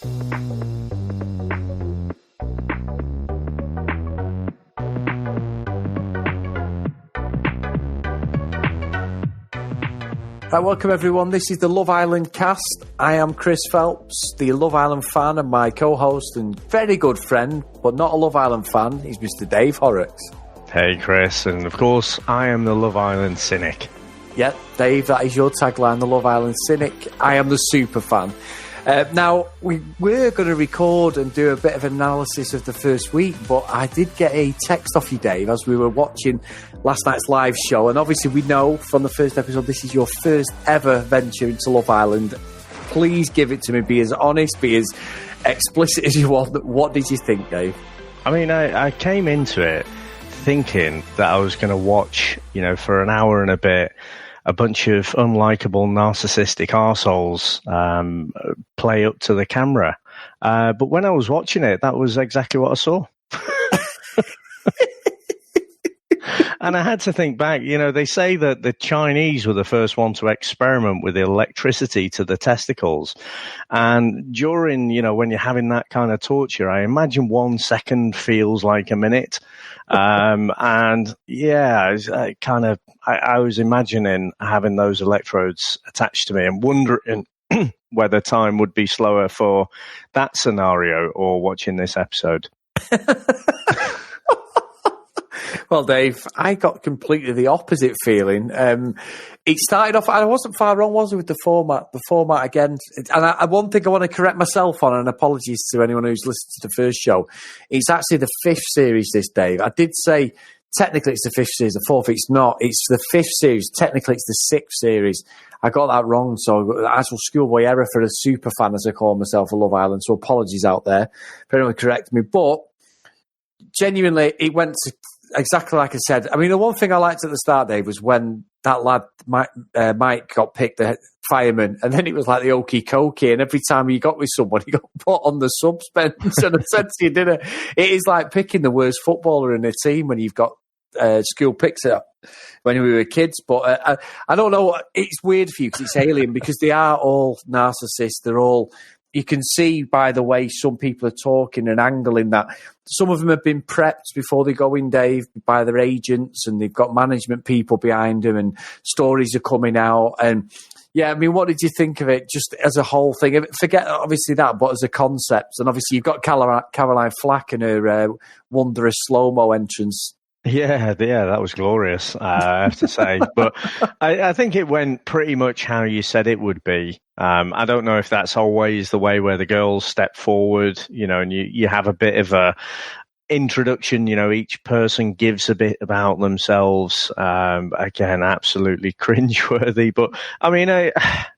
Right, welcome everyone. This is the Love Island cast. I am Chris Phelps, the Love Island fan, and my co-host and very good friend, but not a Love Island fan, is Mr. Dave Horrocks. Hey Chris, and of course I am the Love Island cynic. Yeah, Dave, that is your tagline, the Love Island cynic. I am the super fan. Now, we were going to record and do a bit of analysis of the first week, but I did get a text off you, Dave, as we were watching last night's live show. And obviously we know from the first episode this is your first ever venture into Love Island. Please give it to me. Be as honest, be as explicit as you want. What did you think, Dave? I mean, I came into it thinking that I was going to watch, for an hour and a bit, a bunch of unlikable, narcissistic arseholes play up to the camera. But when I was watching it, that was exactly what I saw. And I had to think back, they say that the Chinese were the first one to experiment with electricity to the testicles. And during, when you're having that kind of torture, I imagine 1 second feels like a minute. And yeah, I was imagining having those electrodes attached to me and wondering whether time would be slower for that scenario or watching this episode. Well, Dave, I got completely the opposite feeling. It started off, I wasn't far wrong, was it, with the format? The format, again, and one thing I want to correct myself on, and apologies to anyone who's listened to the first show, it's actually the 5th series, this, Dave. I did say, technically it's the 5th series, the 4th it's not. It's the 5th series. Technically it's the 6th series. I got that wrong, so actual schoolboy error for a super fan, as I call myself, of Love Island, so apologies out there for anyone correct me. But genuinely, it went to exactly like I said. I mean, the one thing I liked at the start, Dave, was when that lad, Mike, got picked, the fireman, and then it was like the okey cokey, and every time he got with someone, he got put on the suspense. And I said to you, didn't it? It is like picking the worst footballer in a team when you've got school picks it up when we were kids. But I don't know. It's weird for you because it's alien, because they are all narcissists. They're all... You can see by the way some people are talking and angling that some of them have been prepped before they go in, Dave, by their agents, and they've got management people behind them, and stories are coming out. And yeah, I mean, what did you think of it just as a whole thing? Forget obviously that, but as a concept. And obviously you've got Caroline Flack and her wondrous slow-mo entrance. Yeah, that was glorious, I have to say. But I think it went pretty much how you said it would be. I don't know if that's always the way where the girls step forward, and you have a bit of a introduction, each person gives a bit about themselves. Again, absolutely cringeworthy. But, I mean,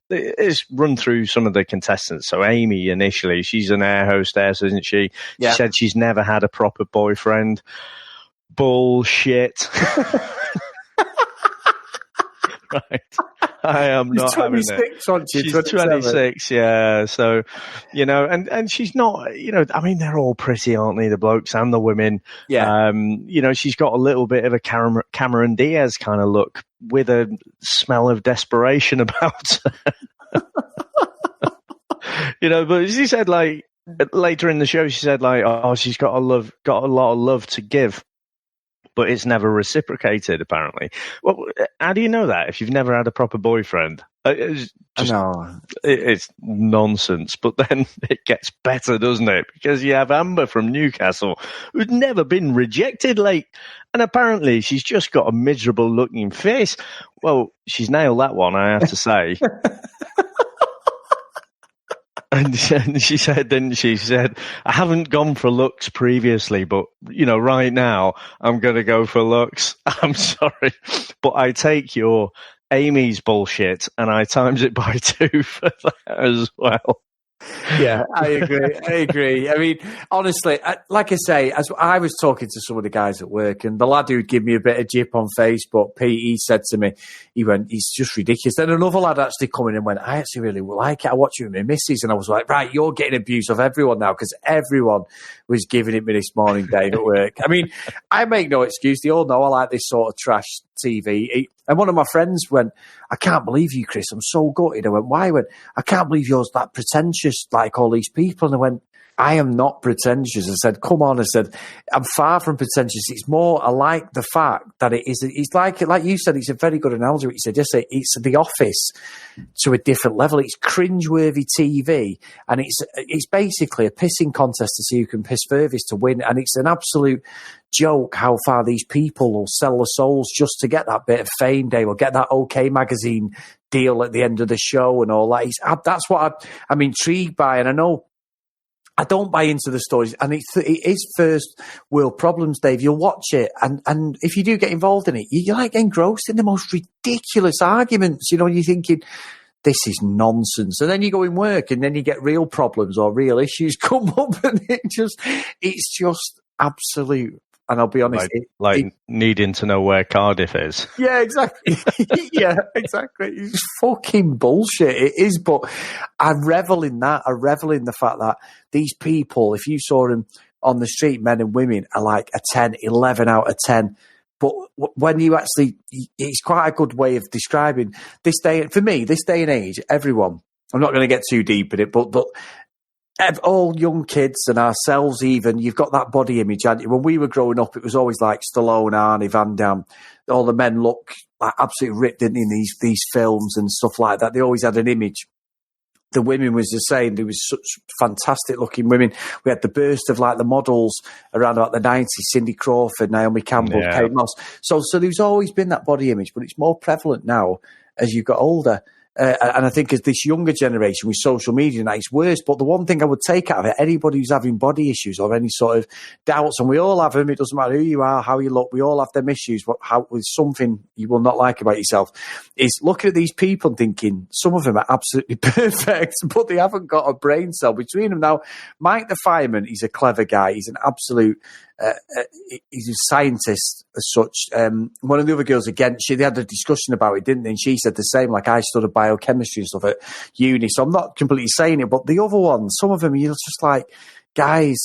it's run through some of the contestants. So Amy, initially, she's an air hostess, isn't she? Yeah. She said she's never had a proper boyfriend. Bullshit. Right. I am not having it. She's 26, yeah. So, and she's not, I mean, they're all pretty, aren't they? The blokes and the women. Yeah. She's got a little bit of a Cameron Diaz kind of look with a smell of desperation about her. But she said, like, later in the show, she said, like, oh, she's got a lot of love to give. But it's never reciprocated, apparently. Well, how do you know that if you've never had a proper boyfriend? It's nonsense. But then it gets better, doesn't it? Because you have Amber from Newcastle, who's never been rejected, and apparently she's just got a miserable-looking face. Well, she's nailed that one, I have to say. And she said, didn't she? She said, I haven't gone for looks previously, but, right now I'm going to go for looks. I'm sorry, but I take your Amy's bullshit and I times it by 2 for that as well. Yeah, I agree. I mean, honestly, like I say, as I was talking to some of the guys at work, and the lad who'd give me a bit of jip on Facebook, Pete, he said to me, he's just ridiculous. Then another lad actually come in and went, I actually really like it. I watch it with my missus. And I was like, right, you're getting abuse of everyone now, because everyone was giving it me this morning, Dave, at work. I mean, I make no excuse. They all know I like this sort of trash TV. And one of my friends went, I can't believe you, Chris. I'm so gutted. I went, why? He went, I can't believe you're that pretentious like all these people. And I went, I am not pretentious. I said, come on. I said, I'm far from pretentious. It's more, I like the fact that it's like you said, it's a very good analogy. What you said, it's The Office to a different level. It's cringeworthy TV. And it's basically a pissing contest to see who can piss furthest to win. And it's an absolute joke how far these people will sell their souls just to get that bit of fame. They will get that OK magazine deal at the end of the show and all that. That's what I'm intrigued by. And I know, I don't buy into the stories, and it is first world problems, Dave. You'll watch it, and if you do get involved in it, you're like engrossed in the most ridiculous arguments, and you're thinking, this is nonsense. And then you go in work, and then you get real problems or real issues come up, and it's just absolute. And I'll be honest, needing to know where Cardiff is. Yeah, exactly. Yeah, exactly. It's fucking bullshit. It is, but I revel in that. I revel in the fact that these people, if you saw them on the street, men and women, are like a 10, 11 out of 10. But when you actually, it's quite a good way of describing this day. For me, this day and age, everyone, I'm not going to get too deep in it, but all young kids and ourselves even, you've got that body image, haven't you? When we were growing up, it was always like Stallone, Arnie, Van Damme. All the men look like absolutely ripped in these films and stuff like that. They always had an image. The women was the same. There was such fantastic looking women. We had the burst of like the models around about the 90s, Cindy Crawford, Naomi Campbell, Kate Moss. So there's always been that body image, but it's more prevalent now as you got older. And I think as this younger generation with social media, it's worse. But the one thing I would take out of it, anybody who's having body issues or any sort of doubts, and we all have them, it doesn't matter who you are, how you look, we all have them issues, with something you will not like about yourself, is looking at these people and thinking some of them are absolutely perfect, but they haven't got a brain cell between them. Now, Mike the fireman, he's a clever guy. He's an absolute... he's a scientist as such. One of the other girls, again, they had a discussion about it, didn't they? And she said the same, like I studied biochemistry and stuff at uni, so I'm not completely saying it, but the other ones, some of them, you're just like, guys,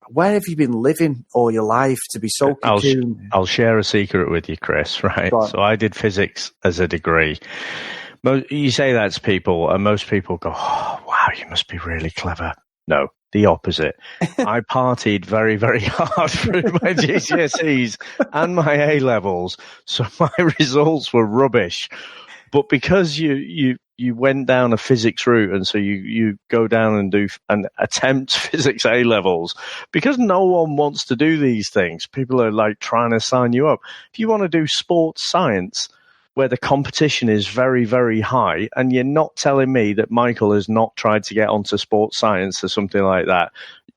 where have you been living all your life to be so cocooned? I'll share a secret with you, Chris, right? So I did physics as a degree. You say that to people, and most people go, oh, wow, you must be really clever. No, the opposite. I partied very, very hard through my GCSEs and my A-levels, so my results were rubbish. But because you went down a physics route, and so you go down and do and attempt physics A-levels, because no one wants to do these things. People are like trying to sign you up. If you want to do sports science, where the competition is very, very high, and you're not telling me that Michael has not tried to get onto sports science or something like that,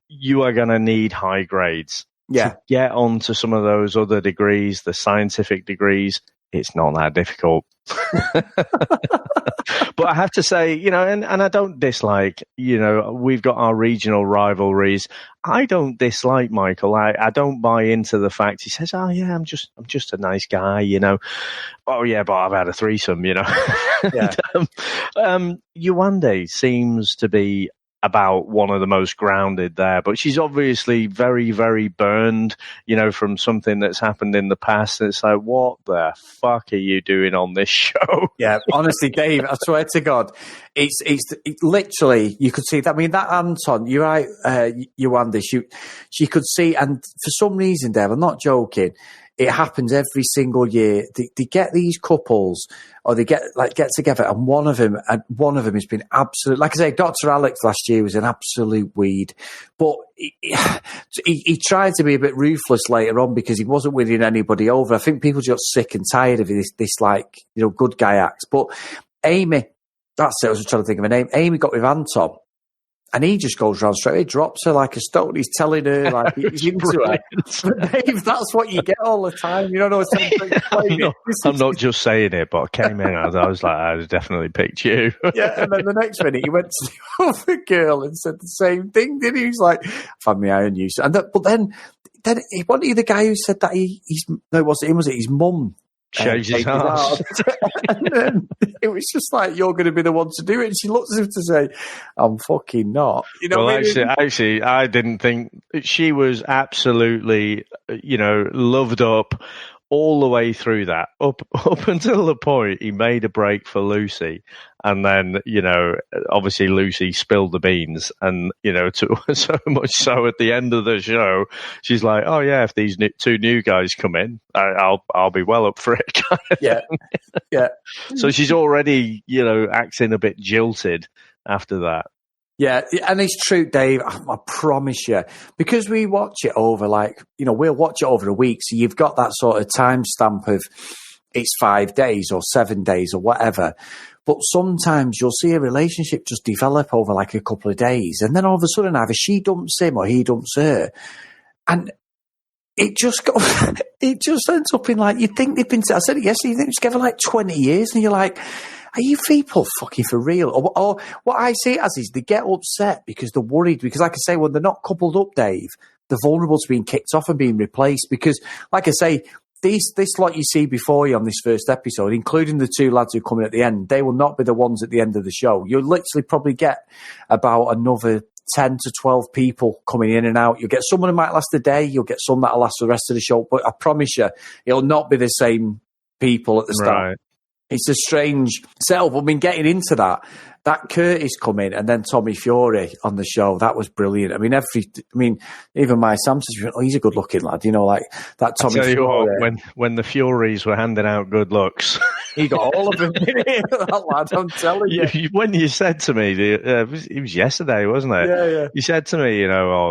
you are going to need high grades. Yeah. To get onto some of those other degrees, the scientific degrees, it's not that difficult. But I have to say, and I don't dislike, we've got our regional rivalries. I don't dislike Michael. I don't buy into the fact he says, oh yeah, I'm just a nice guy, Oh yeah, but I've had a threesome, Yeah. Yewande seems to be about one of the most grounded there, but she's obviously very, very burned, from something that's happened in the past. And it's like, what the fuck are you doing on this show? Yeah, honestly, Dave, I swear to God, it's literally, you could see that. I mean, that Anton, you're right, Yewande, she could see, and for some reason, Dave, I'm not joking, it happens every single year. They get these couples, or they get together, and one of them has been absolute. Like I say, Dr. Alex last year was an absolute weed, but he tried to be a bit ruthless later on because he wasn't winning anybody over. I think people just got sick and tired of this good guy act. But Amy, that's it. I was trying to think of her name. Amy got with Anton. And he just goes round straight away, drops her like a stone. He's telling her, like, he's into her. But Dave, that's what you get all the time. You don't know what's I'm not just saying it, but I came in, I was like, I definitely picked you. Yeah, and then the next minute, he went to the other girl and said the same thing, didn't he? He was like, I've had my eye on you. But then wasn't he the guy who said that was it his mum? Changed his heart. And then it was just like, you're going to be the one to do it. And she looks at him to say, I'm fucking not. Actually, I didn't think she was absolutely, loved up all the way through that, up until the point he made a break for Lucy. And then, obviously Lucy spilled the beans, and, so much so at the end of the show, she's like, oh yeah, if these two new guys come in, I'll be well up for it. Yeah. Yeah. So she's already, acting a bit jilted after that. Yeah, and it's true, Dave. I promise you, because we watch it over we'll watch it over a week. So you've got that sort of timestamp of it's 5 days or 7 days or whatever. But sometimes you'll see a relationship just develop over like a couple of days. And then all of a sudden either she dumps him or he dumps her. And it just ends up in like, you think they've been, I said it yesterday, you think they're together like 20 years and you're like, are you people fucking for real? Or what I see it as is they get upset because they're worried. Because like I say, when they're not coupled up, Dave, they're vulnerable to being kicked off and being replaced. Because like I say, this lot you see before you on this first episode, including the two lads who come in at the end, they will not be the ones at the end of the show. You'll literally probably get about another 10 to 12 people coming in and out. You'll get someone who might last a day. You'll get some that'll last the rest of the show. But I promise you, it'll not be the same people at the start. Right. It's a strange setup. I mean, getting into that Curtis come in and then Tommy Fury on the show, that was brilliant. I mean, even my Sam says, oh, he's a good looking lad, like that Tommy Fury. What, when the Furies were handing out good looks. He got all of them, that lad, I'm telling you. When you said to me, it was yesterday, wasn't it? Yeah. You said to me,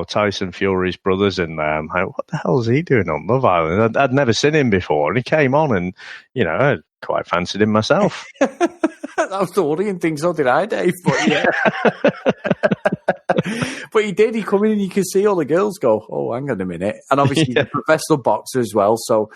Tyson Fury's brother's in there. I'm like, what the hell is he doing on Love Island? I'd never seen him before. And he came on and, I quite fancied him myself. That was the worrying thing, so did I, Dave. But yeah. But he did. He come in and you can see all the girls go, oh, hang on a minute. And obviously he's a professional boxer as well, so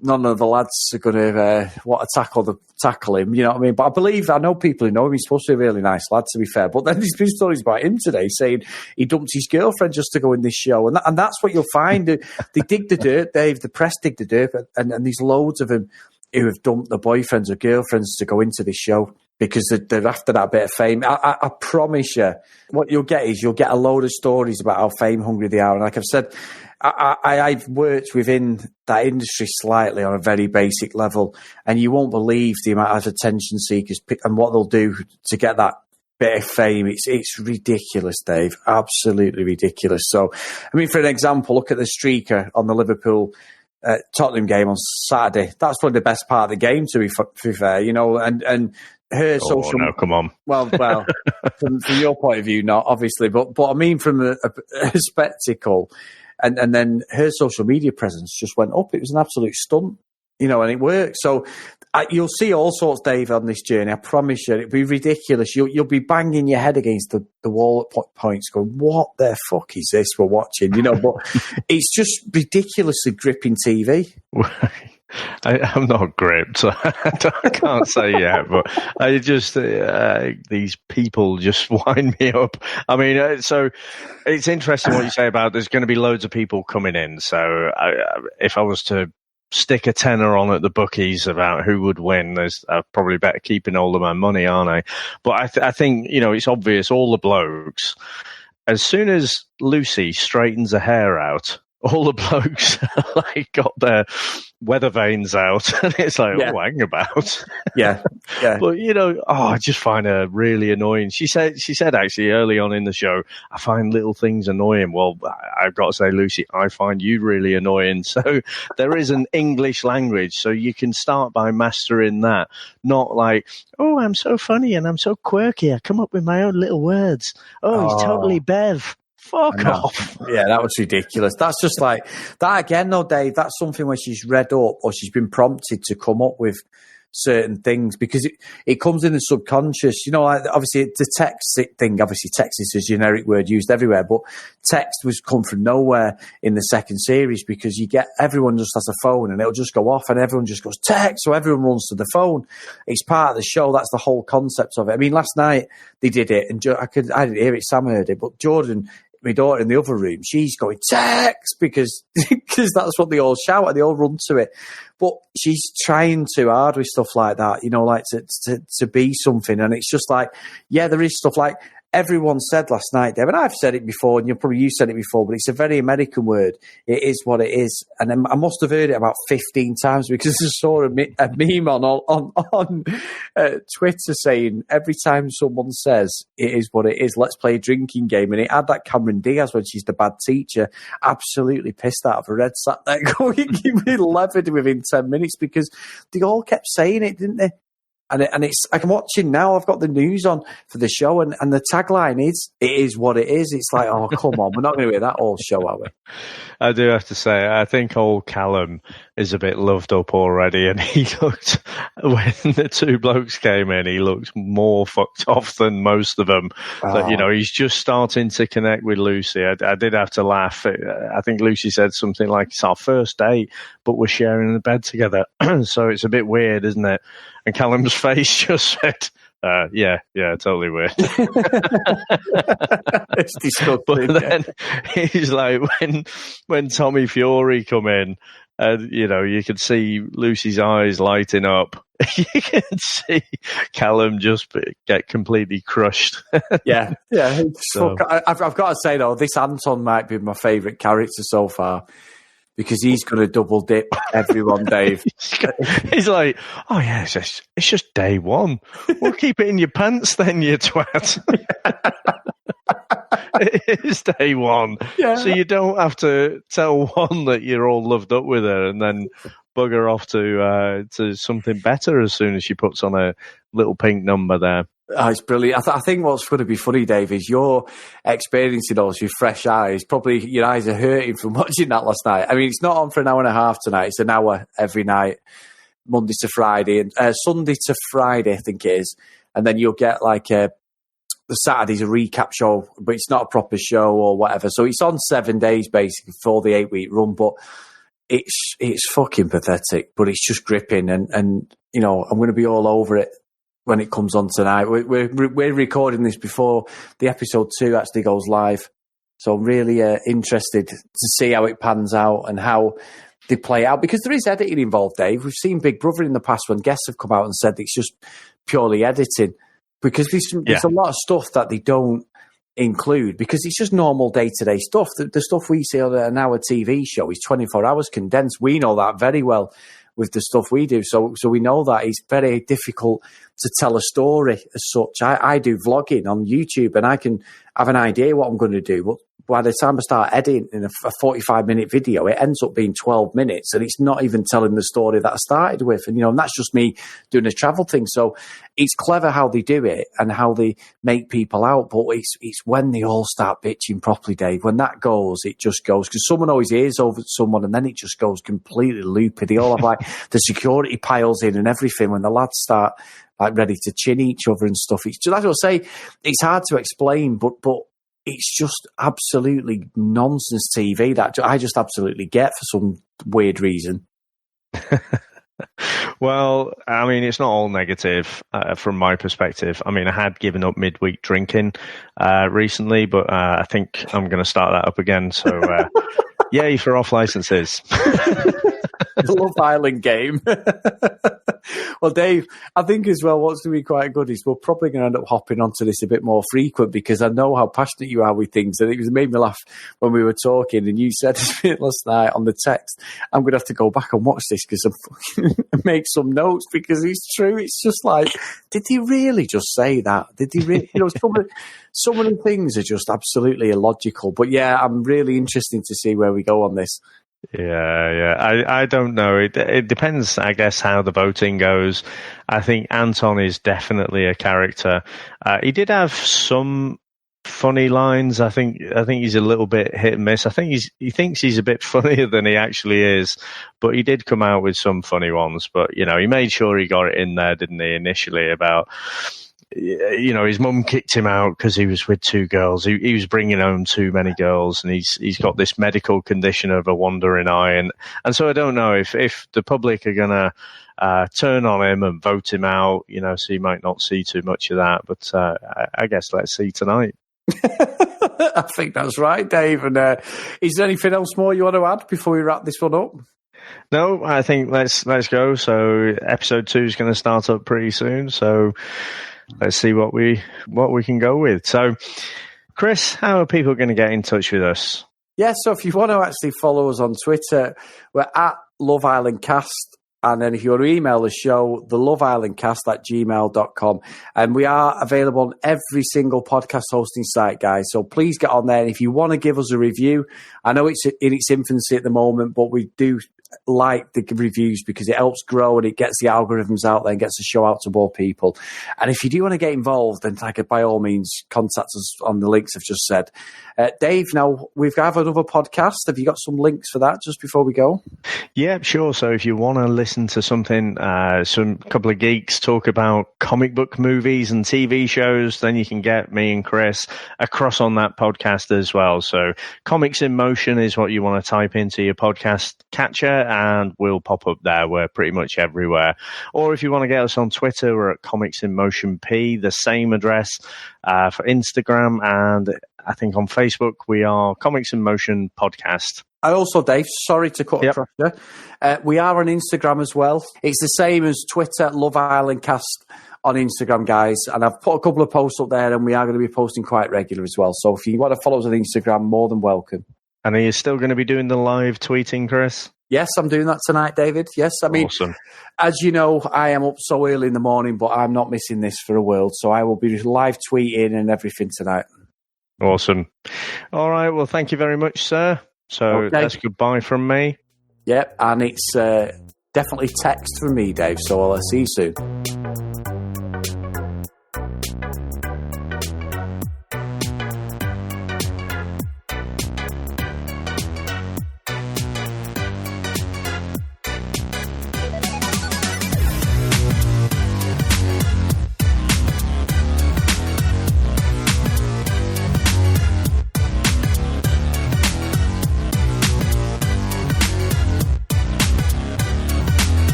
none of the lads are going to want to tackle him, you know what I mean? But I know people who know him. He's supposed to be a really nice lad, to be fair. But then there's been stories about him today saying he dumped his girlfriend just to go in this show. And that's what you'll find. They dig the dirt, Dave. The press dig the dirt. And there's loads of them who have dumped their boyfriends or girlfriends to go into this show because they're after that bit of fame. I promise you, what you'll get is you'll get a load of stories about how fame hungry they are. And like I've said, I've worked within that industry slightly on a very basic level, and you won't believe the amount of attention seekers and what they'll do to get that bit of fame. It's ridiculous, Dave. Absolutely ridiculous. So, I mean, for an example, look at the streaker on the Liverpool Tottenham game on Saturday. That's probably the best part of the game, to be fair, and her social. No, come on. Well, from your point of view, not obviously, but I mean from a spectacle, and then her social media presence just went up. It was an absolute stunt, and it worked. So you'll see all sorts, Dave, on this journey. I promise you, it'll be ridiculous. You'll be banging your head against the wall at points, going, "What the fuck is this we're watching?" But it's just ridiculously gripping TV. I'm not gripped, so I can't say yet, but I just, these people just wind me up. I mean, so it's interesting what you say about there's going to be loads of people coming in. So if I was to stick a tenner on at the bookies about who would win, there's probably better keeping all of my money, aren't I? But I think, it's obvious, all the blokes, as soon as Lucy straightens her hair out, all the blokes got their weather vanes out, and it's like, oh, hang about. Yeah. But I just find her really annoying. She said actually early on in the show, I find little things annoying. Well, I've got to say, Lucy, I find you really annoying. So there is an English language, so you can start by mastering that. Not like, oh, I'm so funny and I'm so quirky. I come up with my own little words. Oh, he's totally Bev. Fuck off. Yeah, that was ridiculous. That's just like that again, though, Dave. That's something where she's read up or she's been prompted to come up with certain things because it comes in the subconscious. Obviously the text thing, obviously text is a generic word used everywhere, but text was come from nowhere in the second series because everyone just has a phone and it'll just go off and everyone just goes text, so everyone runs to the phone. It's part of the show. That's the whole concept of it. I mean, last night they did it and I didn't hear it, Sam heard it, but Jordan, my daughter in the other room, she's going text because that's what they all shout and they all run to it. But she's trying too hard with stuff like that, like to be something. And it's just like, yeah, there is stuff like everyone said last night, Dave, and I've said it before, and you said it before, but it's a very American word. It is what it is. And I must have heard it about 15 times because I saw a meme on Twitter saying every time someone says it is what it is, let's play a drinking game. And it had that Cameron Diaz when she's the bad teacher, absolutely pissed out of her head, sat there going, give me levered within 10 minutes because they all kept saying it, didn't they? And it's, I'm watching now, I've got the news on for the show, and the tagline is, it is what it is. It's like, oh, come on, we're not going to hear that whole show, are we? I do have to say, I think old Callum is a bit loved up already, and he looked, when the two blokes came in, he looked more fucked off than most of them. But, he's just starting to connect with Lucy. I did have to laugh. I think Lucy said something like, it's our first date, but we're sharing the bed together. So it's a bit weird, isn't it? And Callum's face just said, yeah, totally weird. It's disgusting. But then he's like, when Tommy Fury come in, you could see Lucy's eyes lighting up. You can see Callum just get completely crushed. Yeah. So. I've got to say, though, this Anton might be my favourite character so far. Because he's going to double dip everyone, Dave. He's like, oh, yeah, it's just day one. We'll keep it in your pants then, you twat. It is day one. Yeah. So you don't have to tell one that you're all loved up with her and then bugger off to something better as soon as she puts on a little pink number there. Oh, it's brilliant. I think what's going to be funny, Dave, is you're experiencing those with fresh eyes. Probably your eyes are hurting from watching that last night. I mean, it's not on for an hour and a half tonight. It's an hour every night, Monday to Friday, and Sunday to Friday, I think it is. And then you'll get the Saturday's a recap show, but it's not a proper show or whatever. So it's on 7 days basically for the 8-week run. But it's fucking pathetic. But it's just gripping, and I'm going to be all over it when it comes on tonight. We're recording this before the episode 2 actually goes live. So I'm really interested to see how it pans out and how they play out, because there is editing involved, Dave. We've seen Big Brother in the past when guests have come out and said it's just purely editing, because there's a lot of stuff that they don't include because it's just normal day-to-day stuff. The stuff we see on an hour TV show is 24 hours condensed. We know that very well with the stuff we do. So we know that it's very difficult to tell a story as such. I do vlogging on YouTube and I can have an idea what I'm going to do. But by the time I start editing in a 45-minute video, it ends up being 12 minutes and it's not even telling the story that I started with. And, and that's just me doing a travel thing. So it's clever how they do it and how they make people out. But it's when they all start bitching properly, Dave. When that goes, it just goes. Because someone always hears over someone and then it just goes completely loopy. They all have the security piles in and everything when the lads start ready to chin each other and stuff. It's just, as I say, it's hard to explain, but it's just absolutely nonsense TV that I just absolutely get for some weird reason. Well, I mean, it's not all negative from my perspective. I mean, I had given up midweek drinking recently, but I think I'm going to start that up again. So, yay for off licenses. The Love Island game. Well, Dave, I think as well what's going to be quite good is we're probably going to end up hopping onto this a bit more frequent because I know how passionate you are with things. And it made me laugh when we were talking and you said last night on the text, I'm going to have to go back and watch this because I'm make some notes because it's true. It's just like, did he really just say that? Did he really? Some of the things are just absolutely illogical. But yeah, I'm really interested to see where we go on this. Yeah. I don't know. It depends, I guess, how the voting goes. I think Anton is definitely a character. He did have some funny lines. I think he's a little bit hit and miss. I think he thinks he's a bit funnier than he actually is, but he did come out with some funny ones. But he made sure he got it in there, didn't he? Initially about. His mum kicked him out because he was with two girls. He was bringing home too many girls, and he's got this medical condition of a wandering eye, and so I don't know if the public are gonna turn on him and vote him out. So you might not see too much of that, but I guess let's see tonight. I think that's right, Dave. And is there anything else more you want to add before we wrap this one up? No, I think let's go. So episode 2 is going to start up pretty soon. So. let's see what we can go with. So, Chris, how are people going to get in touch with us? Yeah, so if you want to actually follow us on Twitter, we're at Love Island Cast. And then if you want to email the show, the loveislandcast@gmail.com. And we are available on every single podcast hosting site, guys. So please get on there. And if you want to give us a review, I know it's in its infancy at the moment, but we do like the reviews because it helps grow and it gets the algorithms out there and gets the show out to more people. And if you do want to get involved, then by all means, contact us on the links I've just said. Dave, now we've got another podcast. Have you got some links for that just before we go? Yeah, sure. So if you want to listen to something, couple of geeks talk about comic book movies and TV shows, then you can get me and Chris across on that podcast as well. So Comics in Motion is what you want to type into your podcast catcher, and we'll pop up there. We're pretty much everywhere. Or if you want to get us on Twitter, we're at Comics in Motion P, the same address for Instagram, and I think on Facebook we are Comics in Motion Podcast. And also, Dave, sorry to cut across you. We are on Instagram as well. It's the same as Twitter, Love Island Cast on Instagram, guys. And I've put a couple of posts up there, and we are going to be posting quite regular as well. So if you want to follow us on Instagram, more than welcome. And are you still going to be doing the live tweeting, Chris? Yes, I'm doing that tonight, David. Yes, I mean, awesome. As you know, I am up so early in the morning, but I'm not missing this for a world. So I will be live tweeting and everything tonight. Awesome. All right. Well, thank you very much, sir. So that's goodbye from me. Yep, and it's definitely text from me, Dave. So I'll see you soon.